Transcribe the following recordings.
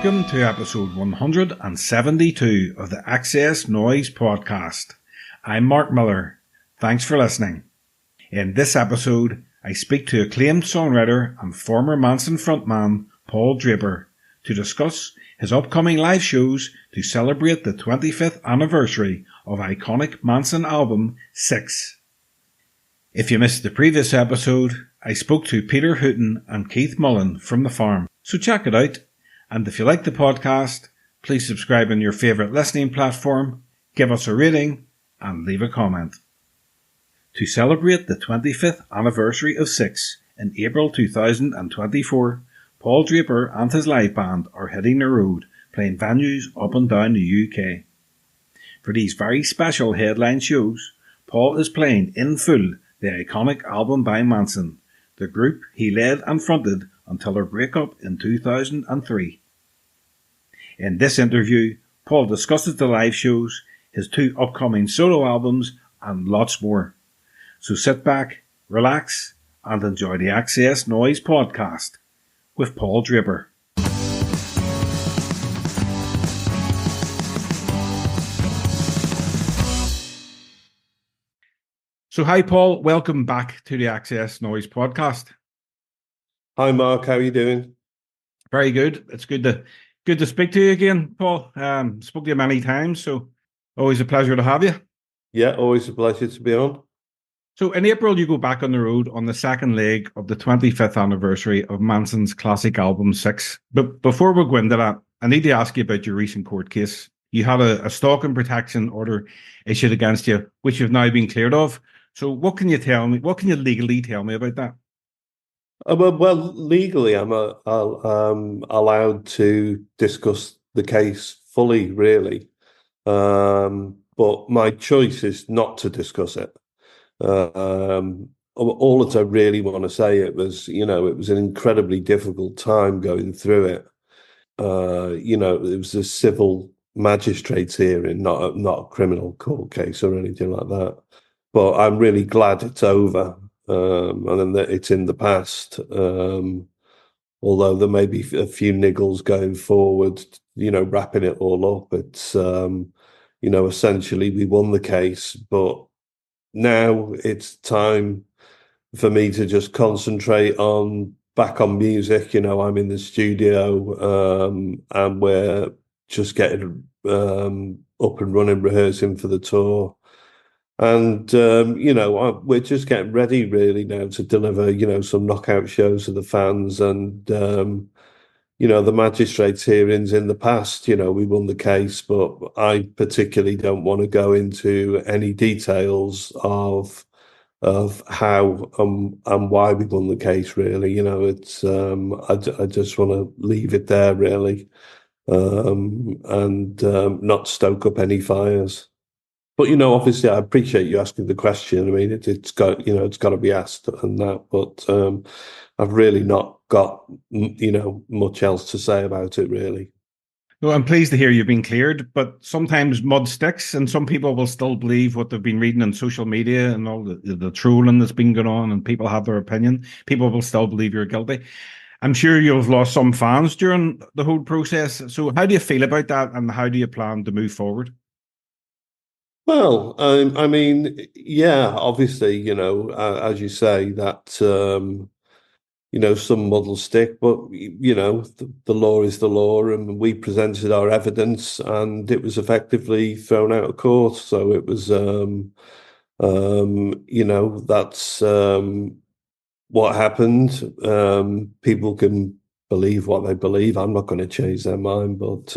Welcome to episode 172 of the XS Noize Podcast. I'm Mark Millar. Thanks for listening. In this episode, I speak to acclaimed songwriter and former Manson frontman Paul Draper to discuss his upcoming live shows to celebrate the 25th anniversary of iconic Manson album 6. If you missed the previous episode, I spoke to Peter Hooton and Keith Mullen from The Farm, so check it out. And if you like the podcast, please subscribe on your favourite listening platform, give us a rating, and leave a comment. To celebrate the 25th anniversary of 6 in April 2024, Paul Draper and his live band are hitting the road, playing venues up and down the UK. For these very special headline shows, Paul is playing in full the iconic album by Manson, the group he led and fronted until their breakup in 2003. In this interview, Paul discusses the live shows, his 2 upcoming solo albums, and lots more. So sit back, relax, and enjoy the XS Noize Podcast with Paul Draper. So hi Paul, welcome back to the XS Noize Podcast. Hi Mark, how are you doing? Very good. It's good to speak to you again, Paul. Spoke to you many times, so always a pleasure to have you. Yeah, always a pleasure to be on. So in April, you go back on the road on the second leg of the 25th anniversary of Manson's classic album 6. But before we go into that, I need to ask you about your recent court case. You had a stalking protection order issued against you, which you've now been cleared of. So what can you tell me? What can you legally tell me about that? Well, legally, I'm allowed to discuss the case fully, really. But my choice is not to discuss it. All that I really want to say, it was an incredibly difficult time going through it. It was a civil magistrate's hearing, not a criminal court case or anything like that. But I'm really glad it's over. And that it's in the past, although there may be a few niggles going forward, wrapping it all up. It's, essentially we won the case, but now it's time for me to just concentrate back on music. I'm in the studio, and we're just getting up and running, rehearsing for the tour. And, we're just getting ready really now to deliver, some knockout shows to the fans. And, the magistrate's hearings in the past, we won the case, but I particularly don't want to go into any details of how and why we won the case, really. It's, I just want to leave it there, really, and not stoke up any fires. But, obviously I appreciate you asking the question. I mean, it's got to be asked and that, but I've really not got, much else to say about it, really. No, I'm pleased to hear you've been cleared, but sometimes mud sticks and some people will still believe what they've been reading on social media and all the trolling that's been going on, and people have their opinion. People will still believe you're guilty. I'm sure you've lost some fans during the whole process. So how do you feel about that, and how do you plan to move forward? Well, I mean, yeah, obviously, as you say, that, some muddle stick, but, the law is the law, and we presented our evidence and it was effectively thrown out of court. So it was, that's what happened. People can believe what they believe. I'm not going to change their mind, but,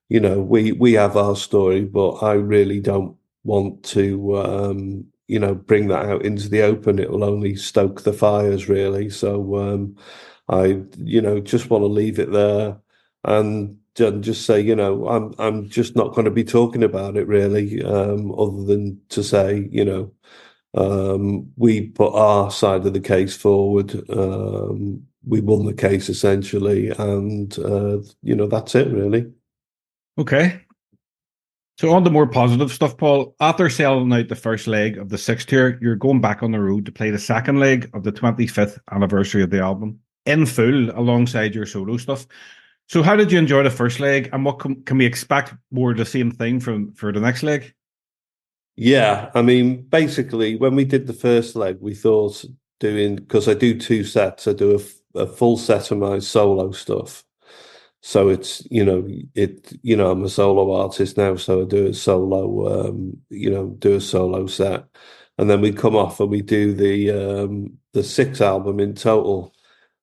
we have our story, but I really don't want to, bring that out into the open. It will only stoke the fires, really. So I, just want to leave it there and just say, I'm just not going to be talking about it, really, other than to say, we put our side of the case forward. We won the case essentially, and that's it, really. Okay. So on to more positive stuff, Paul. After selling out the first leg of the 6th tour, you're going back on the road to play the second leg of the 25th anniversary of the album in full alongside your solo stuff. So how did you enjoy the first leg, and what can we expect more of the same thing for the next leg? Yeah, I mean, basically, when we did the first leg, we thought doing, because I do two sets, I do a full set of my solo stuff. So it's, I'm a solo artist now, so I do a solo, do a solo set. And then we come off and we do the six album in total.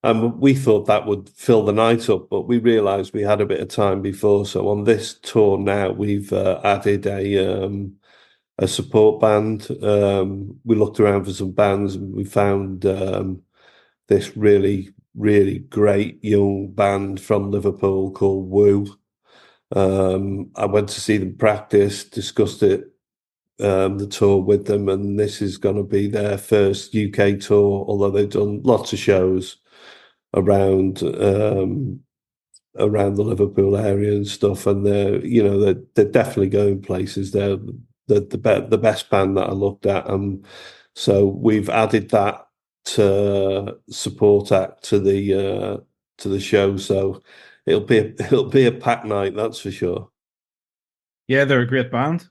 And we thought that would fill the night up, but we realized we had a bit of time before. So on this tour now, we've added a support band. We looked around for some bands and we found this really, really great young band from Liverpool called Woo. I went to see them practice, discussed the tour with them, and this is going to be their first UK tour, although they've done lots of shows around around the Liverpool area and stuff, and they're definitely going places. They're the best band that I looked at, and so we've added that to support act to the show. So it'll be a packed night, that's for sure. Yeah, they're a great band.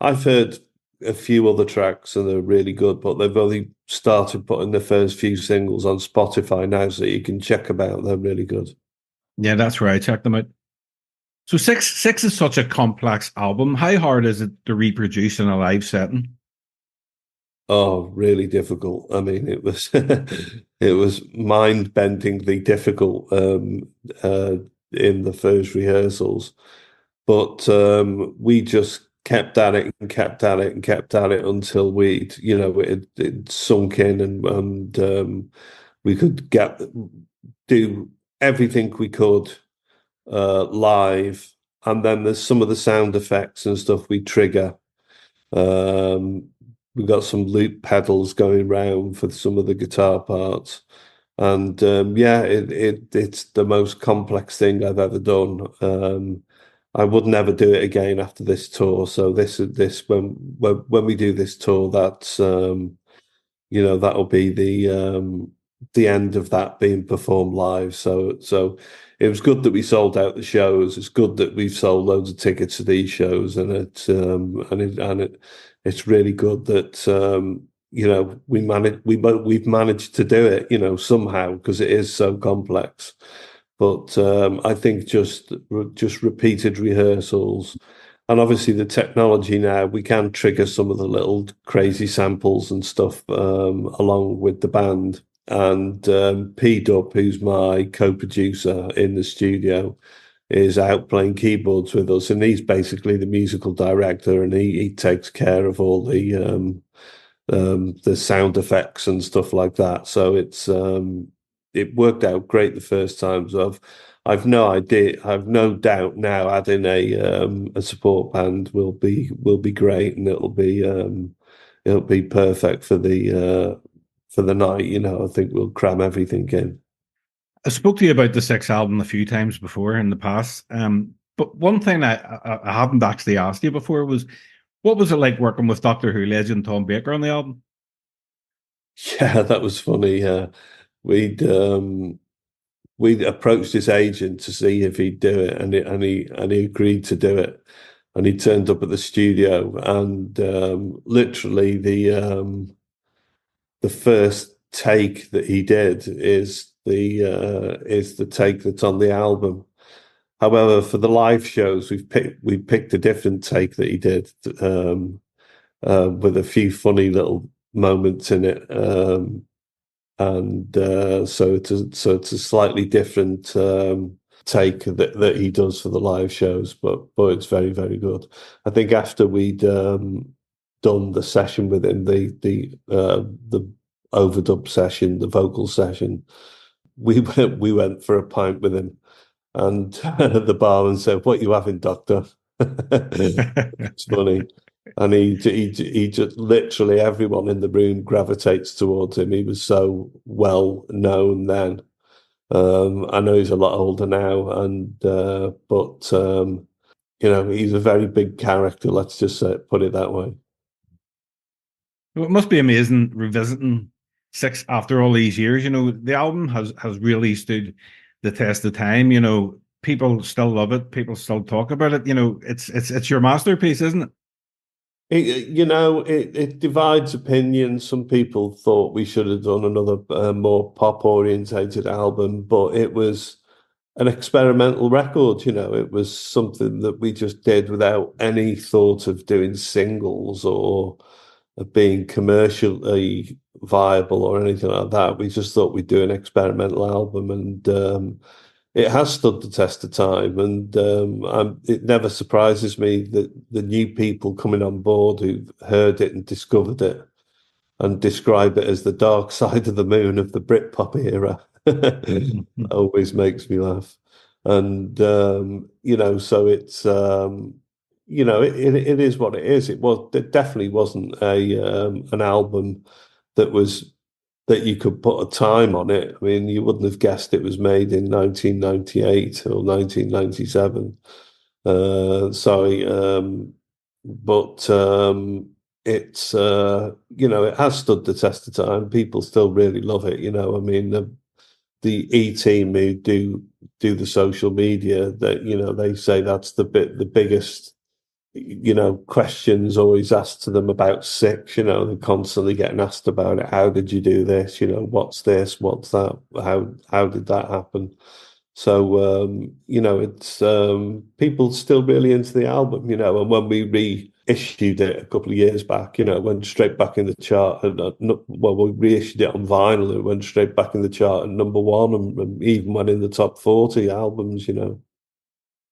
I've heard a few other tracks and they're really good, but they've only started putting the first few singles on Spotify now, so you can check them out. They're really good. Yeah, that's where I checked them out. So six is such a complex album. How hard is it to reproduce in a live setting? Oh, really difficult. I mean, it was it was mind-bendingly difficult in the first rehearsals, but we just kept at it and kept at it and kept at it until it sunk in, and we could do everything we could live, and then there's some of the sound effects and stuff we trigger. Um, we got some loop pedals going round for some of the guitar parts, and it's the most complex thing I've ever done. I would never do it again after this tour. So when we do this tour, that's that'll be the end of that being performed live. So it was good that we sold out the shows. It's good that we've sold loads of tickets to these shows, and it's really good that we've managed to do it, somehow, because it is so complex. But I think just repeated rehearsals, and obviously the technology now, we can trigger some of the little crazy samples and stuff along with the band. And P Dub, who's my co-producer in the studio, is out playing keyboards with us, and he's basically the musical director, and he takes care of all the sound effects and stuff like that. So it worked out great the first time. So I've no doubt now adding a support band will be great, and it'll be perfect for the night. I think we'll cram everything in. I spoke to you about the Six album a few times before in the past, but one thing I haven't actually asked you before was, what was it like working with Doctor Who legend Tom Baker on the album? Yeah, that was funny. We'd approached his agent to see if he'd do it, and he agreed to do it. And he turned up at the studio, and literally the first take that he did is the take that's on the album. However, for the live shows, we picked a different take that he did, with a few funny little moments in it, and so it's a slightly different take that he does for the live shows, but it's very, very good. I think after we'd done the session with him, the overdub session, the vocal session, we went for a pint with him, and the barman said, "What you having, Doctor?" It's funny. And he just literally, everyone in the room gravitates towards him. He was so well known then. I know he's a lot older now, but he's a very big character. Let's just put it that way. It must be amazing revisiting Six after all these years. The album has really stood the test of time. people still love it. People still talk about it. It's your masterpiece, isn't it? It divides opinion. Some people thought we should have done another more pop orientated album, but it was an experimental record. It was something that we just did without any thought of doing singles or of being commercially viable or anything like that. We just thought we'd do an experimental album, and it has stood the test of time. And it never surprises me that the new people coming on board who've heard it and discovered it and describe it as the dark side of the moon of the Britpop era. Always makes me laugh. And so it's it is what it is. It definitely wasn't an album that you could put a time on it. I mean, you wouldn't have guessed it was made in 1998 or 1997. But it's it has stood the test of time. People still really love it. I mean, the E team who do the social media, that they say that's the biggest questions always asked to them about Six. They're constantly getting asked about it. How did you do this? What's this? What's that? How did that happen? So it's people still really into the album. And when we reissued it a couple of years back, it went straight back in the chart. And we reissued it on vinyl. It went straight back in the chart at number one, and even went in the top 40 albums.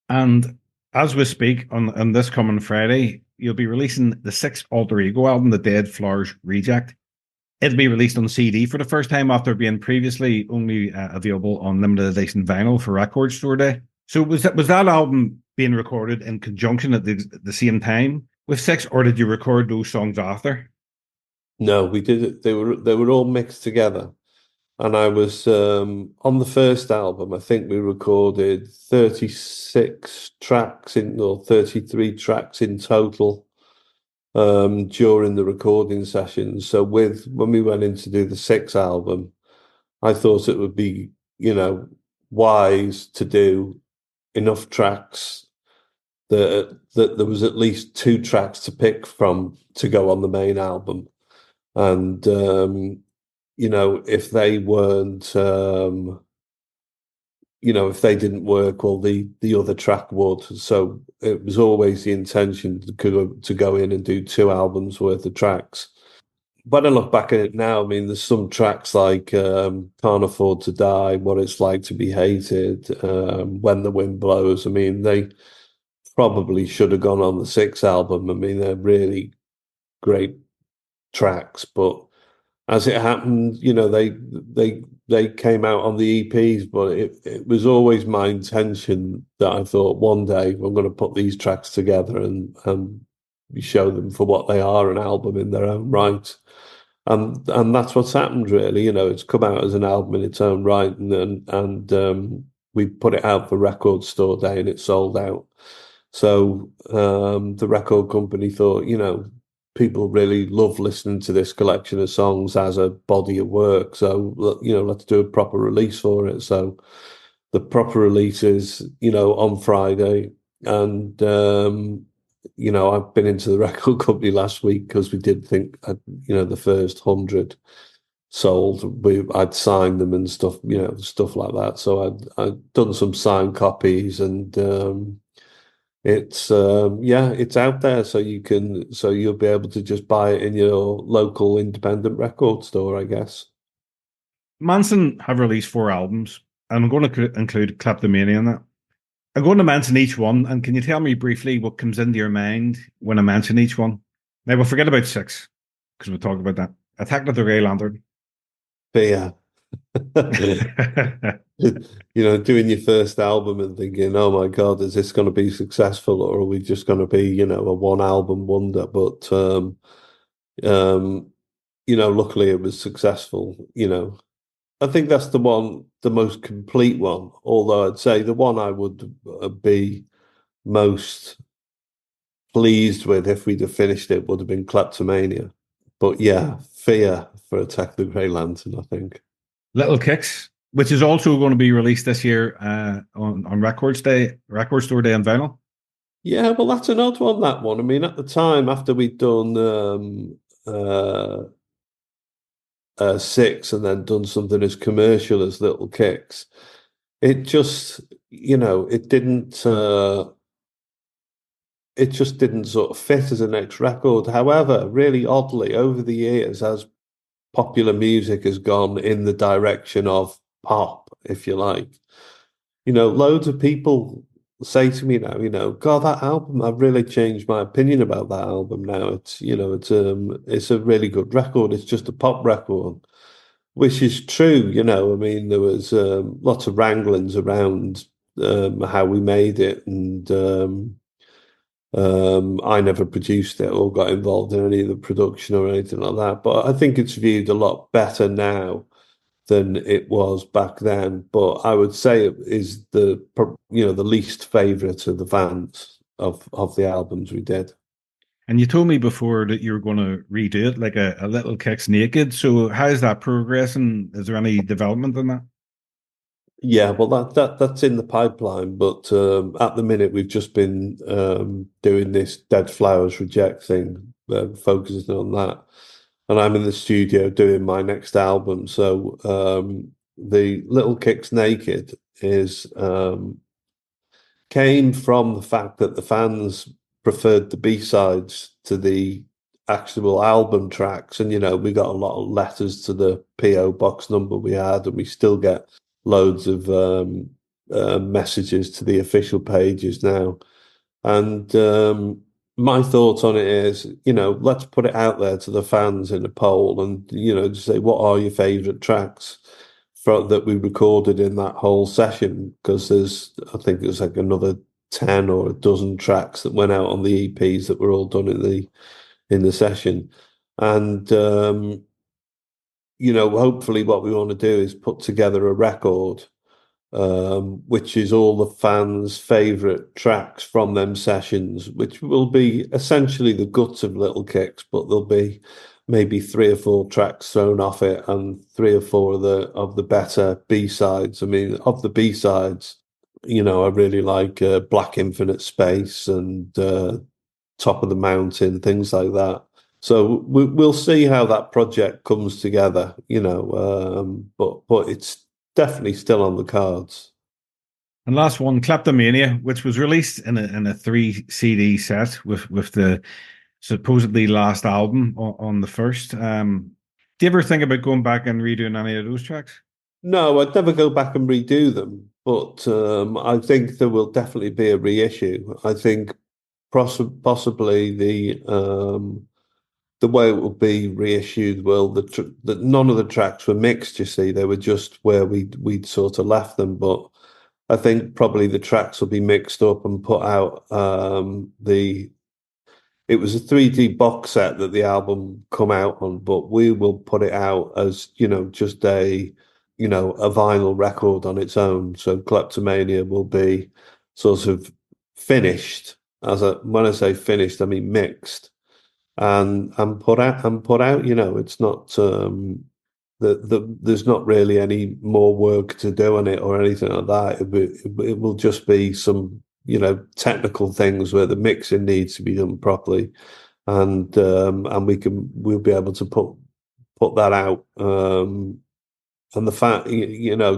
And as we speak, on this coming Friday, you'll be releasing the sixth alter ego album, the Dead Flowers Reject. It'll be released on CD for the first time after being previously only available on limited edition vinyl for Record Store Day. So was that album being recorded in conjunction at the same time with Six, or did you record those songs after? No, we did it. They were all mixed together. And I was on the first album, I think we recorded 36 tracks or 33 tracks in total during the recording sessions. So when we went in to do the sixth album, I thought it would be, wise to do enough tracks that there was at least two tracks to pick from to go on the main album. And if they weren't, if they didn't work, well, the other track would. So it was always the intention to go in and do two albums worth of tracks. When I look back at it now, I mean, there's some tracks like Can't Afford to Die, What It's Like to Be Hated, When the Wind Blows. I mean, they probably should have gone on the sixth album. I mean, they're really great tracks, but as it happened, they came out on the EPs, but it was always my intention that I thought one day I'm going to put these tracks together and show them for what they are, an album in their own right. And that's what's happened, really. It's come out as an album in its own right, and we put it out for Record Store Day, and it sold out. So the record company thought, people really love listening to this collection of songs as a body of work. So, let's do a proper release for it. So the proper release is, on Friday. And, I've been into the record company last week because we did think, the first 100 sold. I'd signed them and stuff, stuff like that. So I'd done some signed copies, and it's it's out there, so you'll be able to just buy it in your local independent record store, I guess. Manson have released 4 albums, and I'm going to include Kleptomania in that. I'm going to mention each one, and can you tell me briefly what comes into your mind when I mention each one? Now, we'll forget about 6, because we'll talk about that. Attack of the Grey Lantern. Fear. Doing your first album and thinking, oh my God, is this going to be successful, or are we just going to be, a one album wonder? But, luckily it was successful. I think that's the most complete one. Although I'd say the one I would be most pleased with if we'd have finished it would have been Kleptomania. But yeah, Fear for Attack the Grey Lantern, I think. Little Kicks which is also going to be released this year on Record Store Day on vinyl. Yeah, well, that's an odd one, that one. I mean, at the time, after we'd done Six and then done something as commercial as Little Kicks, it just, it just didn't sort of fit as a next record. However, really oddly, over the years, as popular music has gone in the direction of pop, if you like, loads of people say to me now, God, that album, I've really changed my opinion about that album now. It's a really good record. It's just a pop record, which is true. I mean, there was lots of wranglings around how we made it, and I never produced it or got involved in any of the production or anything like that. But I think it's viewed a lot better now than it was back then. But I would say it is the least favourite of the fans of the albums we did. And you told me before that you were going to redo it, like a Little Kicks Naked. So how's that progressing? Is there any development in that? Yeah, well, that's in the pipeline, but at the minute we've just been doing this Dead Flowers Reject thing, focusing on that, and I'm in the studio doing my next album. So the Little Kicks Naked is came from the fact that the fans preferred the B-sides to the actual album tracks, and we got a lot of letters to the PO box number we had, and we still get loads of messages to the official pages now. And my thoughts on it is, let's put it out there to the fans in a poll, and just say, what are your favourite tracks that we recorded in that whole session? Because I think there's like another 10 or a dozen tracks that went out on the EPs that were all done in the session. And hopefully what we want to do is put together a record, which is all the fans' favourite tracks from them sessions, which will be essentially the guts of Little Kicks, but there'll be maybe 3 or 4 tracks thrown off it and 3 or 4 of the better B-sides. I mean, of the B-sides, I really like Black Infinite Space and Top of the Mountain, things like that. So we'll see how that project comes together, but it's definitely still on the cards. And last one, Kleptomania, which was released in a 3 CD set with the supposedly last album on the first. Do you ever think about going back and redoing any of those tracks? No, I'd never go back and redo them, but I think there will definitely be a reissue. I think possibly the way it will be reissued will that none of the tracks were mixed. You see, they were just where we'd sort of left them. But I think probably the tracks will be mixed up and put out. It was a 3D box set that the album come out on, but we will put it out as just a vinyl record on its own. So Kleptomania will be sort of finished. When I say finished, I mean mixed. And put out. It's not there's not really any more work to do on it or anything like that. It will just be some technical things where the mixing needs to be done properly, and we'll be able to put that out. And the fact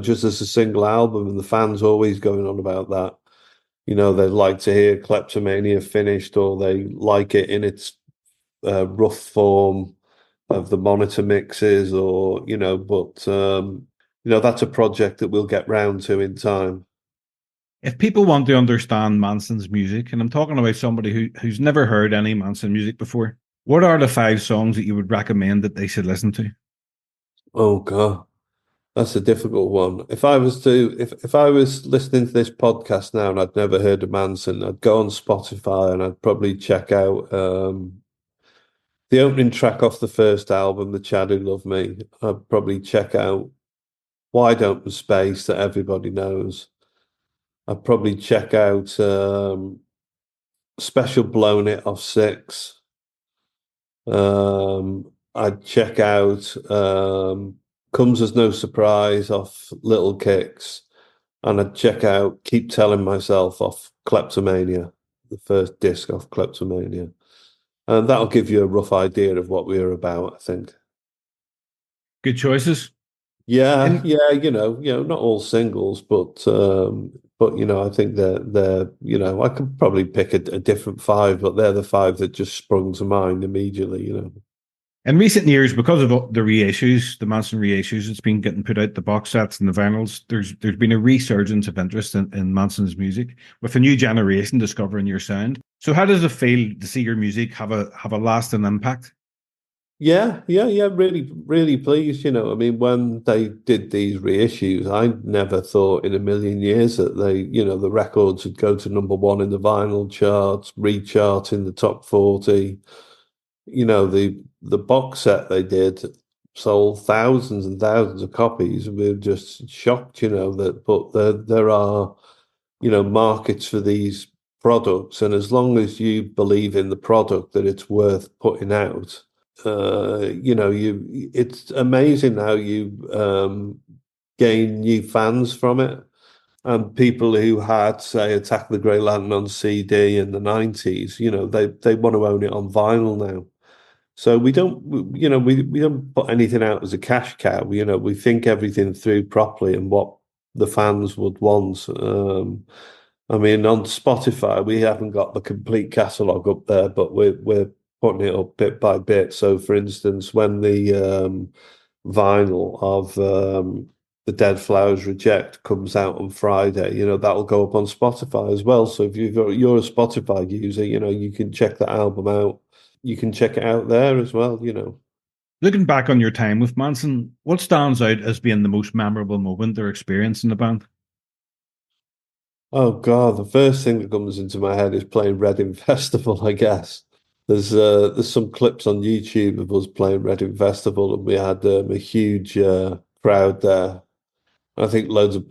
just as a single album, and the fans always going on about that. They like to hear Kleptomania finished, or they like it in its rough form of the monitor mixes, or but that's a project that we'll get round to in time. If people want to understand Manson's music, and I'm talking about somebody who's never heard any Manson music before, what are the 5 songs that you would recommend that they should listen to? Oh God, that's a difficult one. If I was listening to this podcast now and I'd never heard of Manson, I'd go on Spotify and I'd probably check out the opening track off the first album, The Chad Who Loved Me. I'd probably check out Wide Open Space, that everybody knows. I'd probably check out Special Blown It off Six. I'd check out Comes as No Surprise off Little Kicks, and I'd check out Keep Telling Myself off Kleptomania, the first disc off Kleptomania. And that'll give you a rough idea of what we were about, I think. Good choices. Yeah, not all singles, but I think they're I could probably pick a different five, but they're the five that just sprung to mind immediately. In recent years, because of the reissues, the Manson reissues, it's been getting put out, the box sets and the vinyls. There's been a resurgence of interest in Manson's music, with a new generation discovering your sound. So, how does it feel to see your music have a lasting impact? Yeah. Really, really pleased. I mean, when they did these reissues, I never thought in a million years that the records would go to number one in the vinyl charts, re-chart in the top 40. The box set they did sold thousands and thousands of copies. We were just shocked, but there are, markets for these products, and as long as you believe in the product that it's worth putting out, it's amazing how you gain new fans from it. And people who had, say, Attack the Grey Lantern on CD in the 90s, they want to own it on vinyl now. So we don't, we don't put anything out as a cash cow. We think everything through properly and what the fans would want. I mean, on Spotify, we haven't got the complete catalogue up there, but we're putting it up bit by bit. So, for instance, when the vinyl of the Dead Flowers Reject comes out on Friday, that'll go up on Spotify as well. So if you're a Spotify user, you can check that album out. You can check it out there as well. Looking back on your time with Manson, what stands out as being the most memorable moment or experience in the band? Oh God, the first thing that comes into my head is playing Reading Festival, I guess. There's some clips on YouTube of us playing Reading Festival, and we had a huge crowd there. I think loads of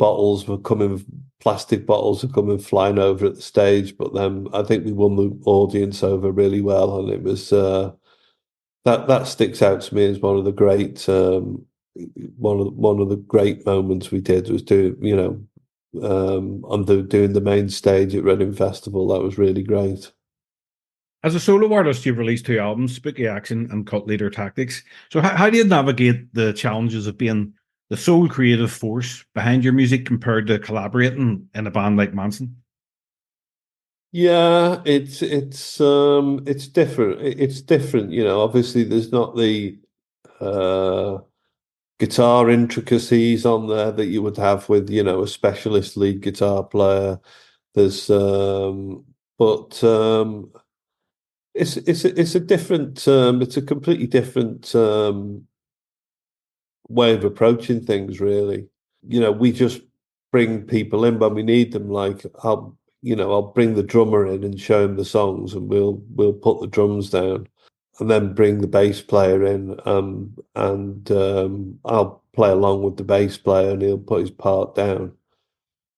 plastic bottles were coming flying over at the stage, but then I think we won the audience over really well, and it was that sticks out to me as one of the great one of the great moments we did was doing the main stage at Reading Festival. That was really great. As a solo artist, you've released 2 albums, Spooky Action and Cult Leader Tactics. So how do you navigate the challenges of being the sole creative force behind your music compared to collaborating in a band like Manson? Yeah, it's different. It's different, obviously there's not the guitar intricacies on there that you would have with, a specialist lead guitar player. There's but it's a different it's a completely different way of approaching things, really. We just bring people in when we need them. Like I'll bring the drummer in and show him the songs, and we'll put the drums down, and then bring the bass player in, and I'll play along with the bass player, and he'll put his part down,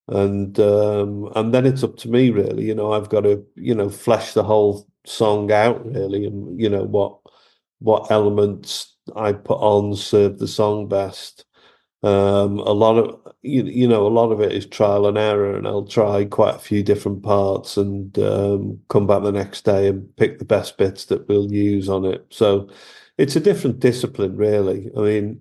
and then it's up to me, really. I've got to flesh the whole song out, really, and what elements I put on serve the song best. A lot of a lot of it is trial and error, and I'll try quite a few different parts and come back the next day and pick the best bits that we'll use on it. So it's a different discipline, really. I mean,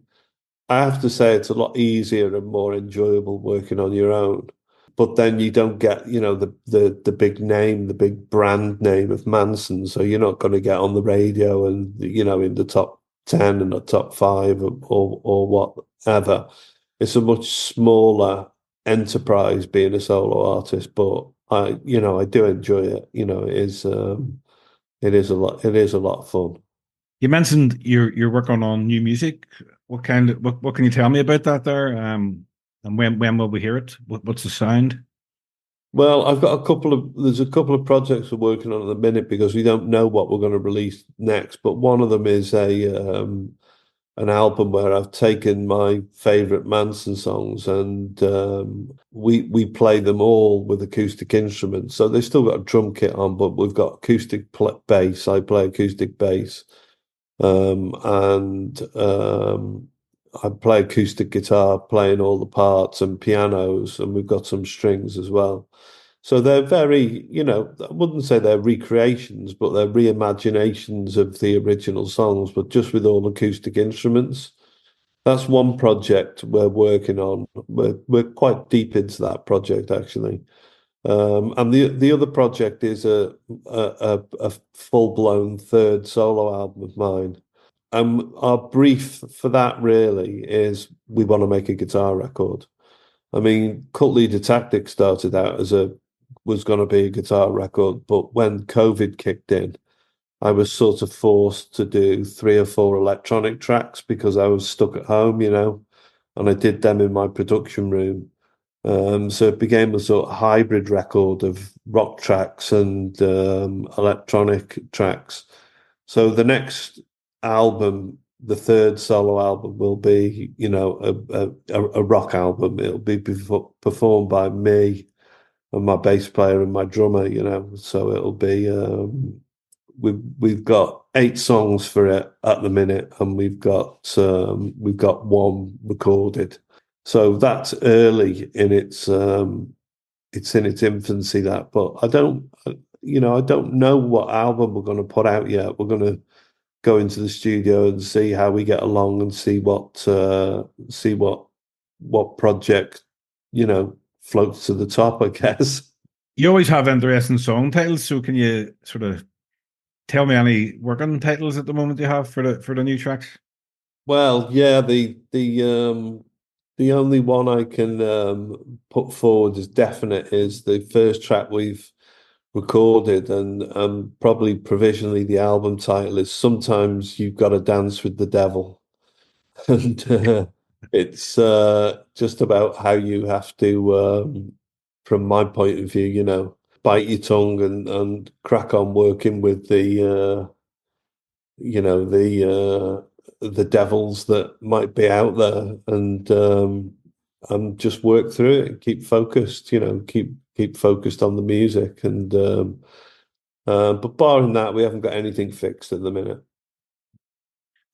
I have to say it's a lot easier and more enjoyable working on your own. But then you don't get, the big name, the big brand name of Manson. So you're not going to get on the radio and, in the top 10 and the top 5 or whatever. It's a much smaller enterprise being a solo artist, but I do enjoy it. It is a lot of fun. You mentioned you're working on new music. What can you tell me about that there? And when will we hear it? What's the sound? Well, there's a couple of projects we're working on at the minute because we don't know what we're going to release next. But one of them is an album where I've taken my favorite Manson songs and we play them all with acoustic instruments. So they've still got a drum kit on, but we've got acoustic bass. I play acoustic bass, and I play acoustic guitar, playing all the parts and pianos, and we've got some strings as well. So they're very, I wouldn't say they're recreations, but they're reimaginations of the original songs, but just with all acoustic instruments. That's one project we're working on. We're quite deep into that project actually. And the other project is a full blown third solo album of mine. Our brief for that really is we want to make a guitar record. I mean, Cult Leader Tactics started out as was going to be a guitar record, but when COVID kicked in, I was sort of forced to do 3 or 4 electronic tracks because I was stuck at home, and I did them in my production room. So it became a sort of hybrid record of rock tracks and electronic tracks. So the next album, the third solo album, will be, a rock album. It'll be performed by me and my bass player and my drummer, So it'll be we've got 8 songs for it at the minute, and we've got one recorded. So that's early in its infancy, that, but I don't know what album we're going to put out yet. We're going to go into the studio and see how we get along and see what project, floats to the top, I guess. You always have interesting song titles, so can you sort of tell me any working titles at the moment you have for the new tracks? Well, yeah, the only one I can put forward as definite is the first track we've recorded, and probably provisionally the album title is "Sometimes You've Got to Dance with the Devil," and it's just about how you have to, from my point of view, bite your tongue and crack on working with the devils that might be out there, and just work through it and keep focused, keep focused on the music. And but barring that, we haven't got anything fixed at the minute.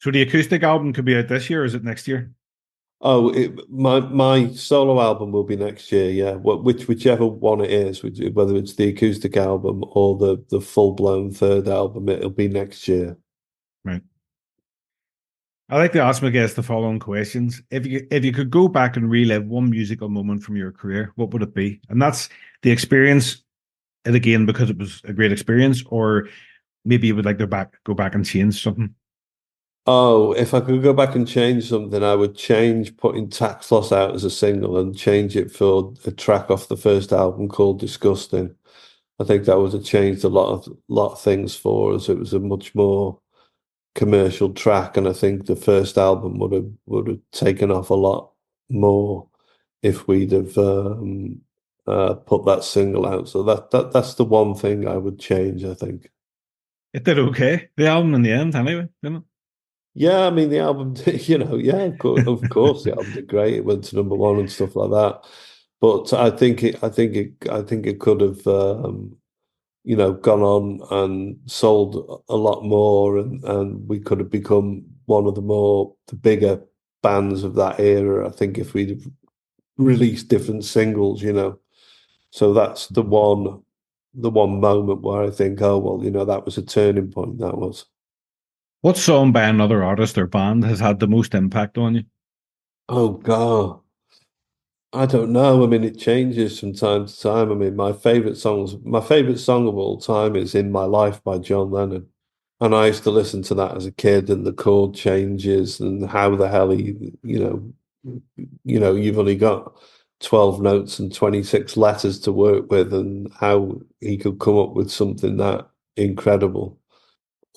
So the acoustic album could be out this year, or is it next year? Oh, my solo album will be next year, yeah. Whichever one it is, whether it's the acoustic album or the full blown third album, it'll be next year. Right. I like to ask my guests the following questions. If you could go back and relive one musical moment from your career, what would it be? And that's the experience, and again, because it was a great experience, or maybe you would like to go back and change something. Oh, if I could go back and change something, I would change putting Tax Loss out as a single and change it for a track off the first album called Disgusting. I think that would have changed a lot of things for us. It was a much more commercial track, and I think the first album would have taken off a lot more if we'd have put that single out. So that's the one thing I would change, I think. It did okay, the album in the end, anyway, didn't it? Yeah, I mean the album, yeah, of course, the album did great. It went to number 1 and stuff like that. But I think it could have, gone on and sold a lot more, and we could have become one of the bigger bands of that era, I think, if we'd have released different singles, So that's the one moment where I think, oh well, that was a turning point. That was. What song by another artist or band has had the most impact on you? Oh God. I don't know. I mean, it changes from time to time. I mean, my favorite song of all time is "In My Life" by John Lennon. And I used to listen to that as a kid, and the chord changes and how the hell you've only got 12 notes and 26 letters to work with, and how he could come up with something that incredible.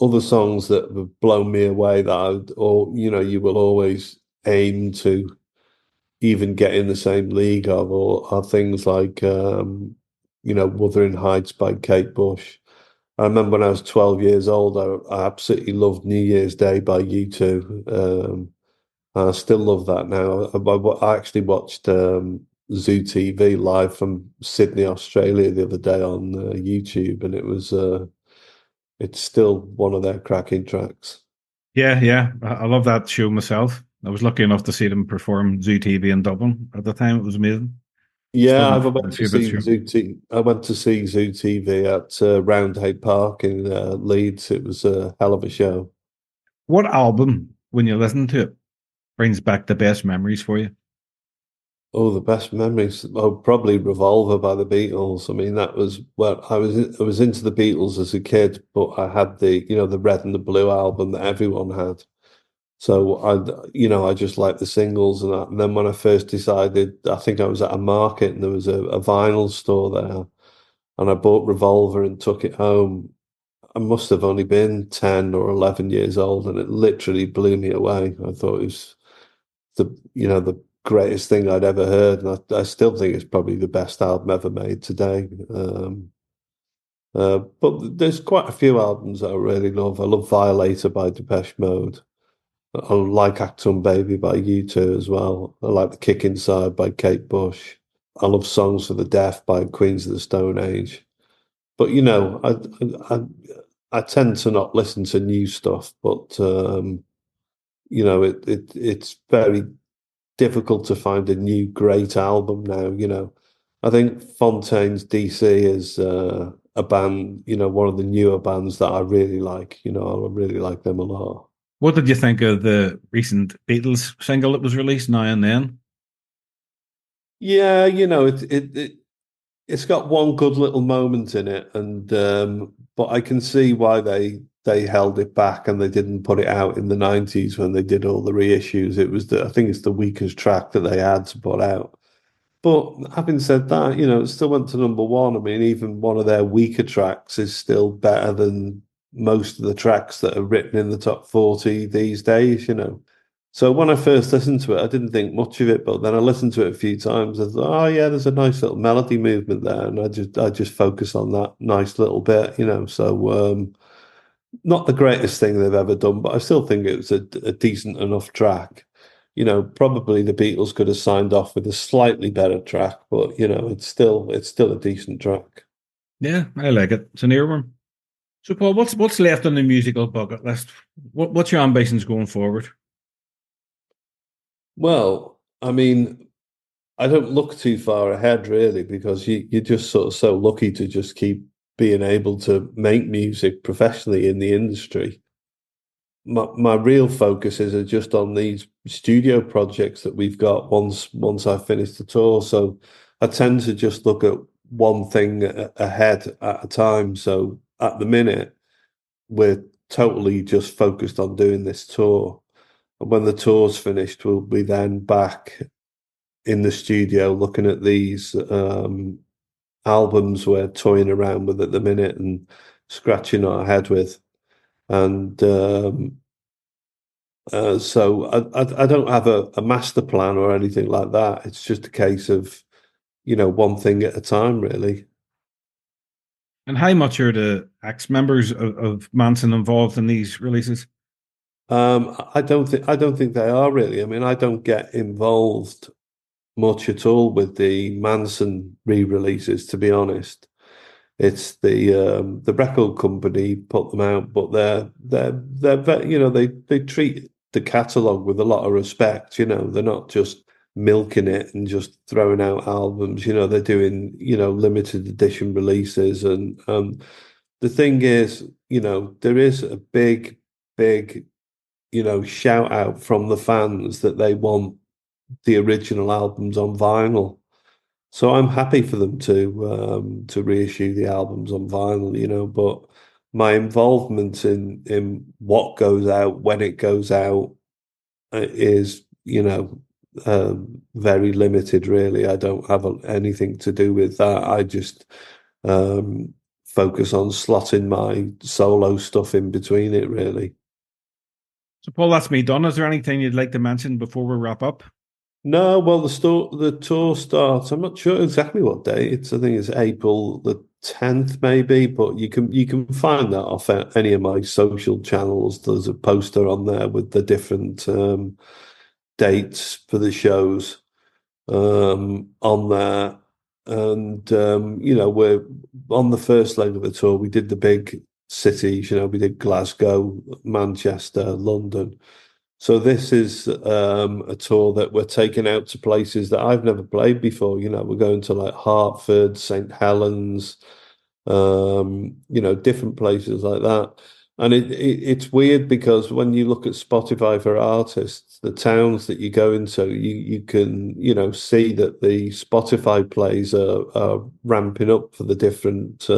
Other songs that have blown me away you will always aim to even get in the same league of, or are things like, Wuthering Heights by Kate Bush. I remember when I was 12 years old, I absolutely loved New Year's Day by U2. I still love that now. I actually watched Zoo TV live from Sydney, Australia the other day on YouTube, and it's still one of their cracking tracks. Yeah, I love that show myself. I was lucky enough to see them perform Zoo TV in Dublin at the time. It was amazing. Still Yeah, I my went to favourite see show. I went to see Zoo TV at Roundhay Park in Leeds. It was a hell of a show. What album, when you listen to it, brings back the best memories for you? Oh, the best memories. Oh, probably Revolver by the Beatles. I mean, that was well, I was into the Beatles as a kid, but I had the red and the blue album that everyone had. So I just liked the singles and that. And then when I first decided, I think I was at a market and there was a vinyl store there, and I bought Revolver and took it home. I must have only been 10 or 11 years old, and it literally blew me away. I thought it was the greatest thing I'd ever heard, and I still think it's probably the best album ever made today. But there's quite a few albums that I really love. I love Violator by Depeche Mode. I like Acton Baby by U2 as well. I like The Kick Inside by Kate Bush. I love Songs for the Deaf by Queens of the Stone Age. But I tend to not listen to new stuff, but it's very difficult to find a new great album now. I think Fontaine's DC is a band, one of the newer bands that I really like. I really like them a lot. What did you think of the recent Beatles single that was released Now and Then? Yeah, it's got one good little moment in it, and but I can see why they held it back and they didn't put it out in the 90s when they did all the reissues. I think it's the weakest track that they had to put out. But having said that, it still went to number one. I mean, even one of their weaker tracks is still better than most of the tracks that are written in the top 40 these days. So when I first listened to it, I didn't think much of it, but then I listened to it a few times. I thought, oh yeah, there's a nice little melody movement there, and I just focus on that nice little bit. So not the greatest thing they've ever done, but I still think it was a decent enough track. Probably the Beatles could have signed off with a slightly better track, but it's still a decent track. Yeah, I like it. It's an earworm. So, Paul, what's left on the musical bucket list? What's your ambitions going forward? Well, I mean, I don't look too far ahead really because you're just sort of so lucky to just keep being able to make music professionally in the industry. My real focuses are just on these studio projects that we've got once I finish the tour. So I tend to just look at one thing ahead at a time. So at the minute, we're totally just focused on doing this tour. And when the tour's finished, we'll be then back in the studio looking at these albums we're toying around with at the minute and scratching our head with. And so I don't have a master plan or anything like that. It's just a case of, one thing at a time, really. And how much are the ex-members of Manson involved in these releases? I don't think they are really. I mean, I don't get involved much at all with the Manson re-releases, to be honest. It's the record company put them out, but they treat the catalog with a lot of respect. They're not just milking it and just throwing out albums. They're doing limited edition releases, and the thing is, there is a big shout out from the fans that they want the original albums on vinyl. So I'm happy for them to reissue the albums on vinyl, but my involvement in what goes out, when it goes out, is, very limited, really. I don't have anything to do with that. I just focus on slotting my solo stuff in between it, really. So, Paul, that's me done. Is there anything you'd like to mention before we wrap up? No, well, the tour starts. I'm not sure exactly what day. I think it's April the 10th, maybe. But you can find that off any of my social channels. There's a poster on there with the different dates for the shows on there, and we're on the first leg of the tour. We did the big cities. We did Glasgow, Manchester, London. So this is a tour that we're taking out to places that I've never played before. You know, we're going to like Hartford, St. Helens, different places like that. And it's weird because when you look at Spotify for artists, the towns that you go into, you can, see that the Spotify plays are ramping up for the different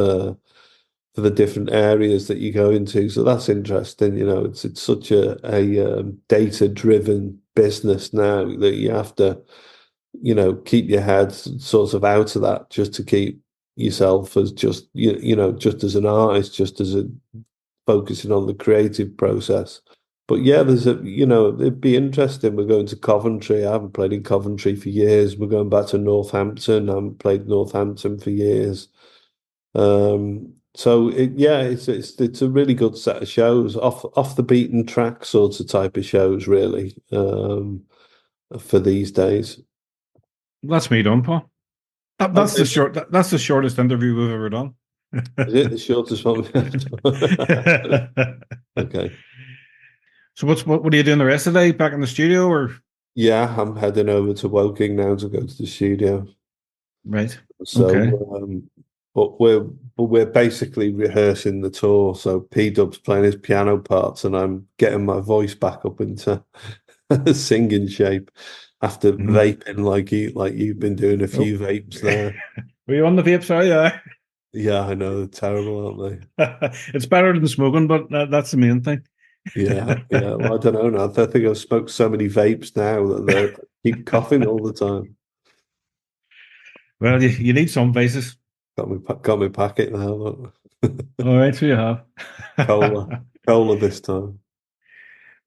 areas that you go into. So that's interesting. It's such a data-driven business now that you have to, keep your head sort of out of that just to keep yourself as just, just as an artist, just as a focusing on the creative process. But yeah, it'd be interesting. We're going to Coventry. I haven't played in Coventry for years. We're going back to Northampton. I haven't played Northampton for years. So it's a really good set of shows, off the beaten track sorts of type of shows, really, for these days. That's me done, Paul. That's Okay. That's the shortest interview we've ever done. Is it the shortest one? Okay. So what are you doing the rest of the day? Back in the studio or? Yeah, I'm heading over to Woking now to go to the studio. Right. Okay. So, but we're basically rehearsing the tour. So P Dub's playing his piano parts, and I'm getting my voice back up into singing shape after vaping like you've been doing a few vapes there. Were you on the vape? Sorry, yeah. Yeah, I know they're terrible, aren't they? It's better than smoking, but that's the main thing. Yeah. Well, I don't know now. I think I've smoked so many vapes now that they keep coughing all the time. Well, you need some vices. Got me packet now. All right, so you have cola this time.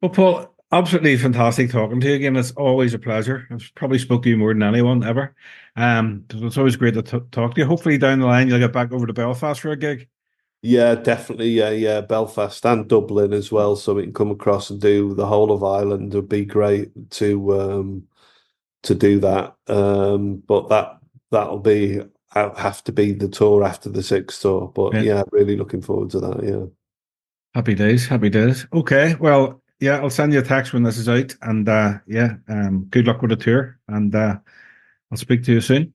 Well, Paul, absolutely fantastic talking to you again. It's always a pleasure. I've probably spoke to you more than anyone ever. It's always great to talk to you. Hopefully down the line you'll get back over to Belfast for a gig. Yeah, definitely. Yeah. Belfast and Dublin as well. So we can come across and do the whole of Ireland. Would be great to do that. But that'll have to be the tour after the Six tour. But yeah, really looking forward to that. Yeah. Happy days. Happy days. Okay. Well, yeah, I'll send you a text when this is out. And good luck with the tour. And I'll speak to you soon.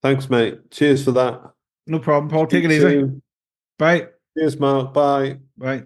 Thanks, mate. Cheers for that. No problem, Paul. Take it easy. Bye. Cheers, Mark. Bye. Bye.